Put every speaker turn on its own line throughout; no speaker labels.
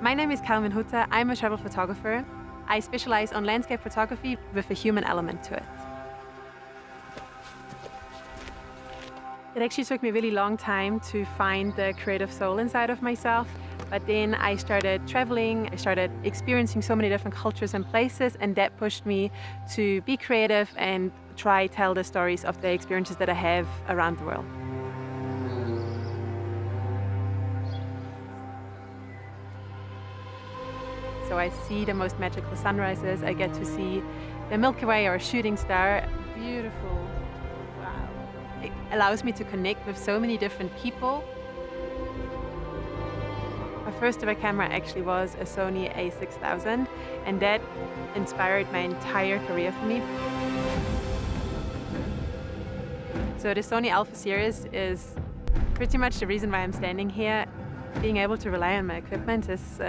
My name is Carmen Hutter. I'm a travel photographer. I specialize on landscape photography with a human element to it. It actually took me a really long time to find the creative soul inside of myself, but then I started traveling, I started experiencing so many different cultures and places, and that pushed me to be creative and try tell the stories of the experiences that I have around the world. So I see the most magical sunrises, I get to see the Milky Way or a shooting star. Beautiful. Wow. It allows me to connect with so many different people. My first ever camera actually was a Sony a6000, and that inspired my entire career for me. So the Sony Alpha series is pretty much the reason why I'm standing here. Being able to rely on my equipment is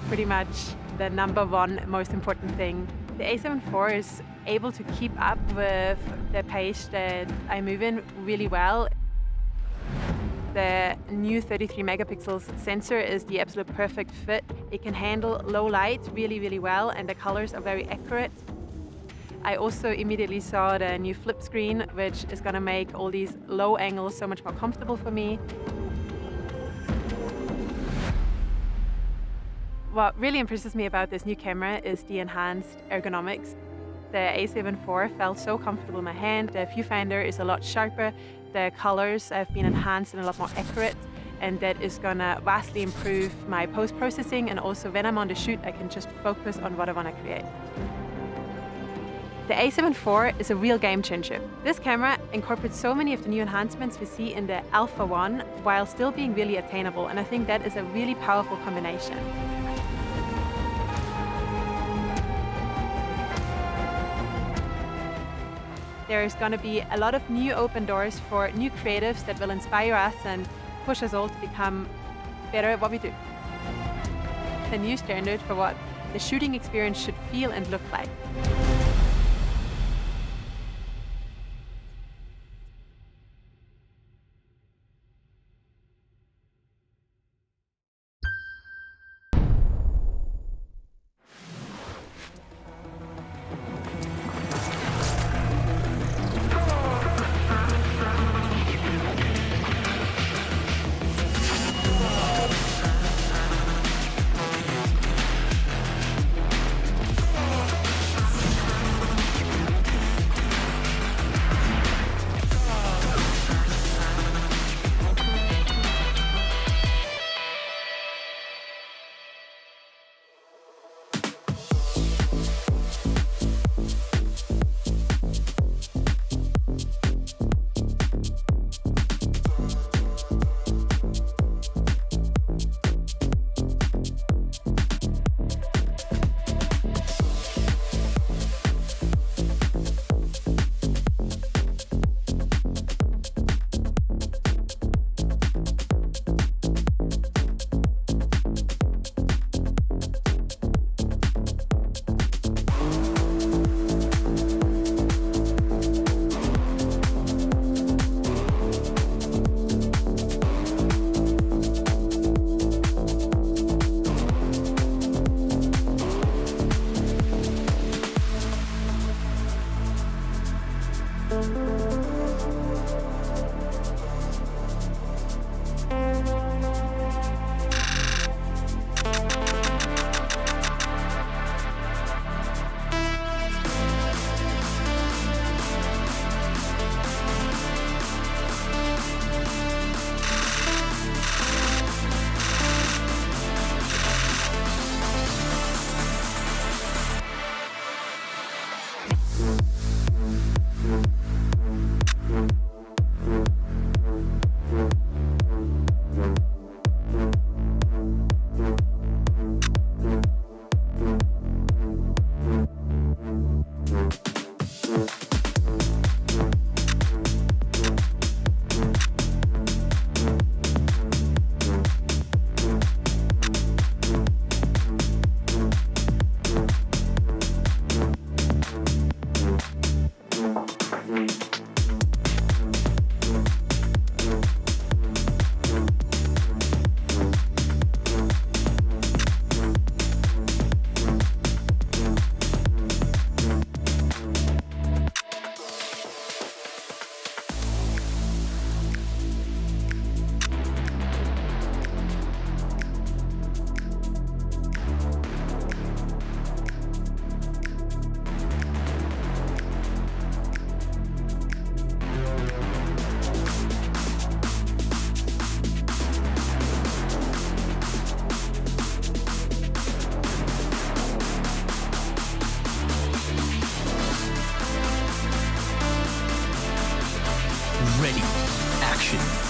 pretty much the #1 most important thing. The a7 IV is able to keep up with the pace that I move in really well. The new 33 megapixels sensor is the absolute perfect fit. It can handle low light really, really well, and the colors are very accurate. I also immediately saw the new flip screen, which is gonna make all these low angles so much more comfortable for me. What really impresses me about this new camera is the enhanced ergonomics. The a7 IV felt so comfortable in my hand. The viewfinder is a lot sharper. The colors have been enhanced and a lot more accurate, and that is gonna vastly improve my post-processing, and also when I'm on the shoot, I can just focus on what I wanna create. The a7 IV is a real game changer. This camera incorporates so many of the new enhancements we see in the Alpha One while still being really attainable, and I think that is a really powerful combination. There's going to be a lot of new open doors for new creatives that will inspire us and push us all to become better at what we do. The new standard for what the shooting experience should feel and look like.
action.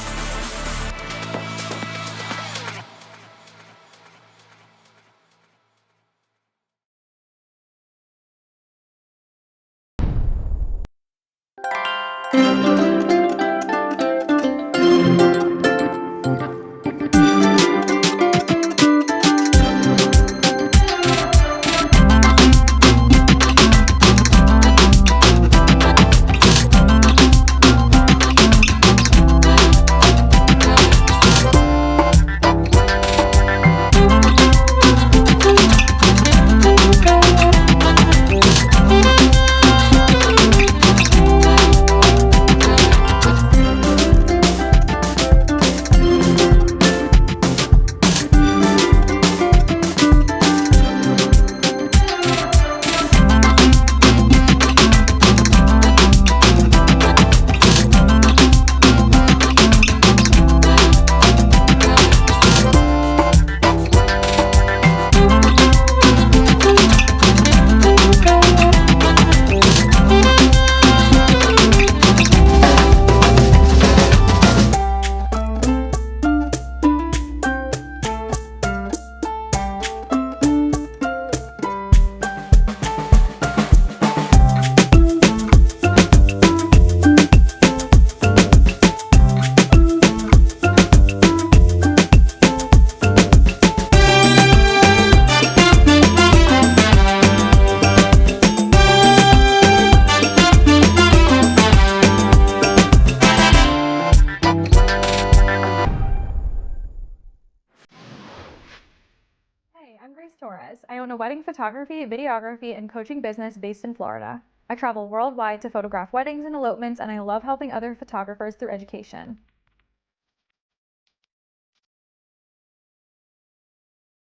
I own a wedding photography, videography, and coaching business based in Florida. I travel worldwide to photograph weddings and elopements, and I love helping other photographers through education.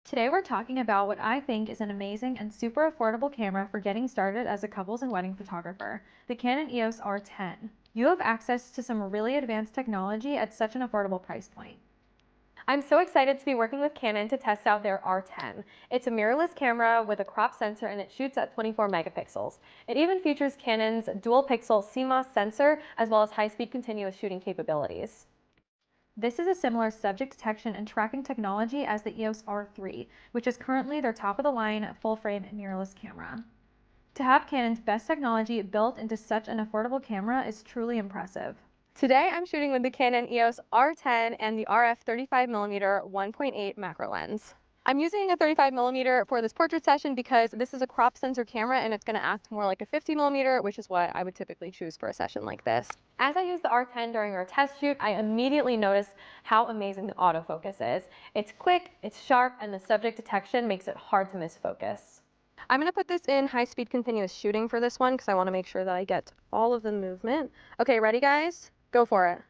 Today we're talking about what I think is an amazing and super affordable camera for getting started as a couples and wedding photographer, the Canon EOS R10. You have access to some really advanced technology at such an affordable price point. I'm so excited to be working with Canon to test out their R10. It's a mirrorless camera with a crop sensor and it shoots at 24 megapixels. It even features Canon's dual pixel CMOS sensor as well as high-speed continuous shooting capabilities. This is a similar subject detection and tracking technology as the EOS R3, which is currently their top-of-the-line full-frame mirrorless camera. To have Canon's best technology built into such an affordable camera is truly impressive. Today I'm shooting with the Canon EOS R10 and the RF 35mm 1.8 macro lens. I'm using a 35mm for this portrait session because this is a crop sensor camera and it's going to act more like a 50mm, which is what I would typically choose for a session like this. As I used the R10 during our test shoot, I immediately noticed how amazing the autofocus is. It's quick, it's sharp, and the subject detection makes it hard to miss focus. I'm going to put this in high-speed continuous shooting for this one because I want to make sure that I get all of the movement. Okay, ready guys? Go for it.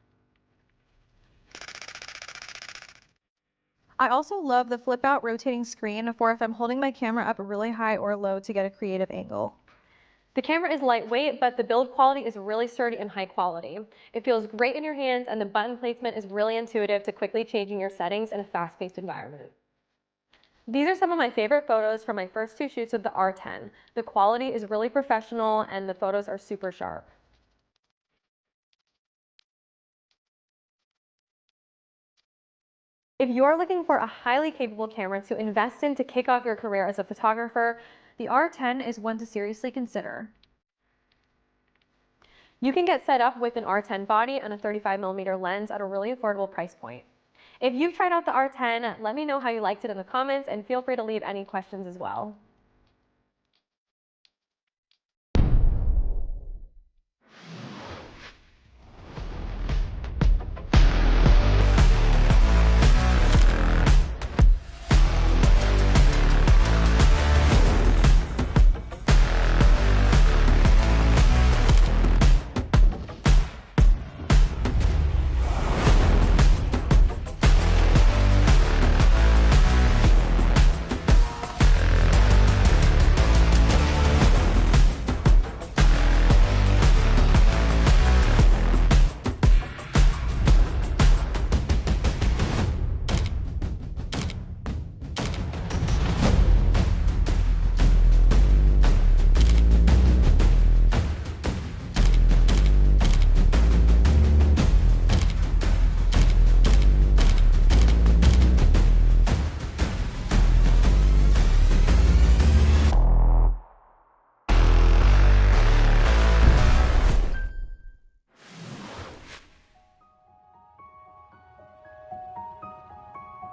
I also love the flip out rotating screen for if I'm holding my camera up really high or low to get a creative angle. The camera is lightweight, but the build quality is really sturdy and high quality. It feels great in your hands and the button placement is really intuitive to quickly changing your settings in a fast-paced environment. These are some of my favorite photos from my first two shoots with the R10. The quality is really professional and the photos are super sharp. If you're looking for a highly capable camera to invest in to kick off your career as a photographer, the R10 is one to seriously consider. You can get set up with an R10 body and a 35mm lens at a really affordable price point. If you've tried out the R10, let me know how you liked it in the comments and feel free to leave any questions as well.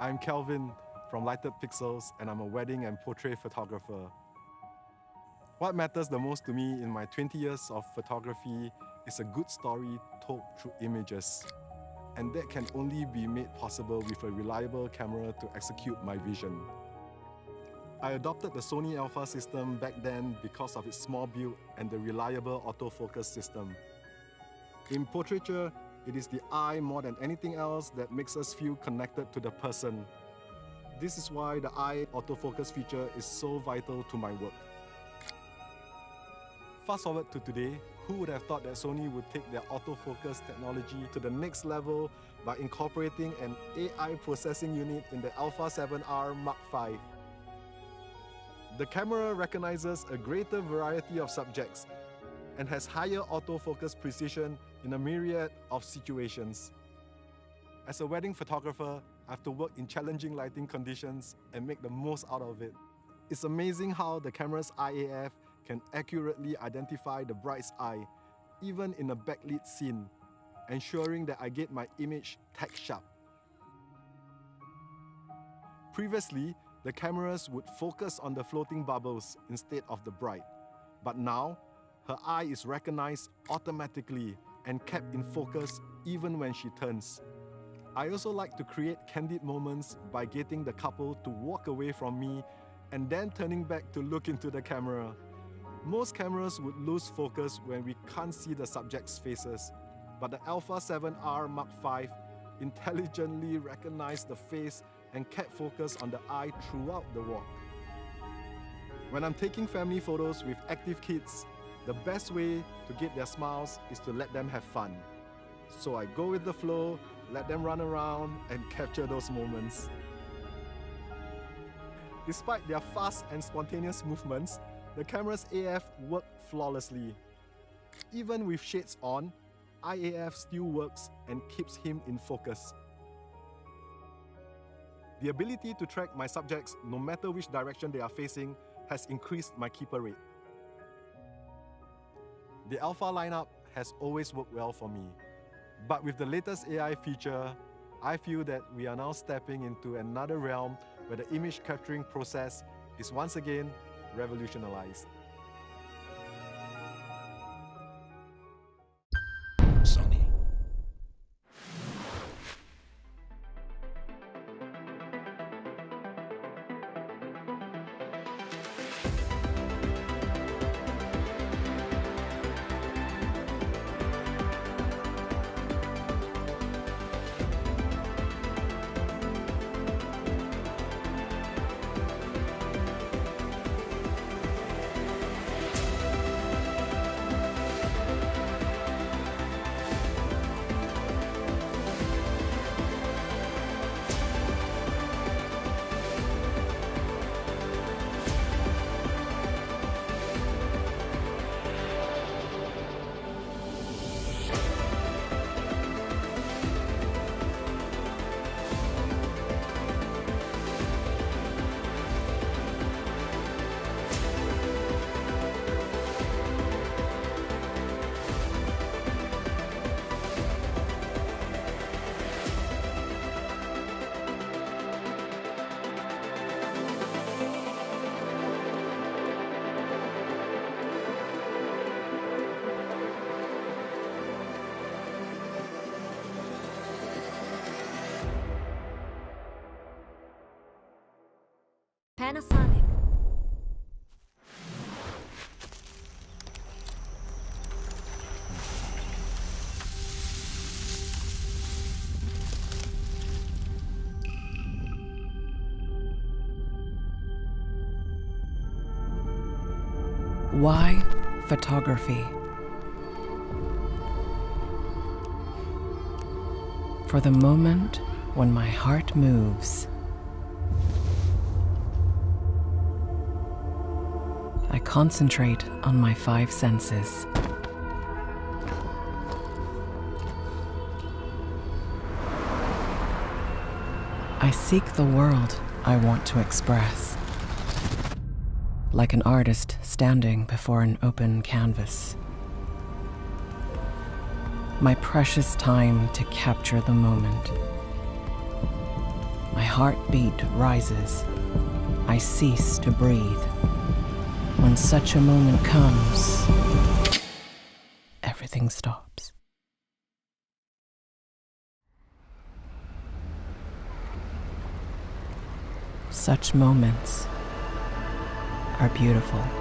I'm Kelvin from Lighted Pixels, and I'm a wedding and portrait photographer. What matters the most to me in my 20 years of photography is a good story told through images. And that can only be made possible with a reliable camera to execute my vision. I adopted the Sony Alpha system back then because of its small build and the reliable autofocus system. In portraiture, it is the eye more than anything else that makes us feel connected to the person. This is why the eye autofocus feature is so vital to my work. Fast forward to today, who would have thought that Sony would take their autofocus technology to the next level by incorporating an AI processing unit in the Alpha 7R Mark V. The camera recognizes a greater variety of subjects and has higher autofocus precision in a myriad of situations. As a wedding photographer, I have to work in challenging lighting conditions and make the most out of it. It's amazing how the camera's IAF can accurately identify the bride's eye, even in a backlit scene, ensuring that I get my image tack sharp. Previously, the cameras would focus on the floating bubbles instead of the bride, but now, her eye is recognized automatically and kept in focus even when she turns. I also like to create candid moments by getting the couple to walk away from me and then turning back to look into the camera. Most cameras would lose focus when we can't see the subject's faces, but the Alpha 7R Mark V intelligently recognized the face and kept focus on the eye throughout the walk. When I'm taking family photos with active kids, the best way to get their smiles is to let them have fun. So I go with the flow, let them run around, and capture those moments. Despite their fast and spontaneous movements, the camera's AF worked flawlessly. Even with shades on, IAF still works and keeps him in focus. The ability to track my subjects no matter which direction they are facing has increased my keeper rate. The Alpha lineup has always worked well for me, but with the latest AI feature, I feel that we are now stepping into another realm where the image capturing process is once again revolutionized.
Sony.
Panasonic.
Why photography? For the moment when my heart moves, I concentrate on my 5 senses. I seek the world I want to express, like an artist standing before an open canvas. My precious time to capture the moment. My heartbeat rises. I cease to breathe. When such a moment comes, everything stops. Such moments are beautiful.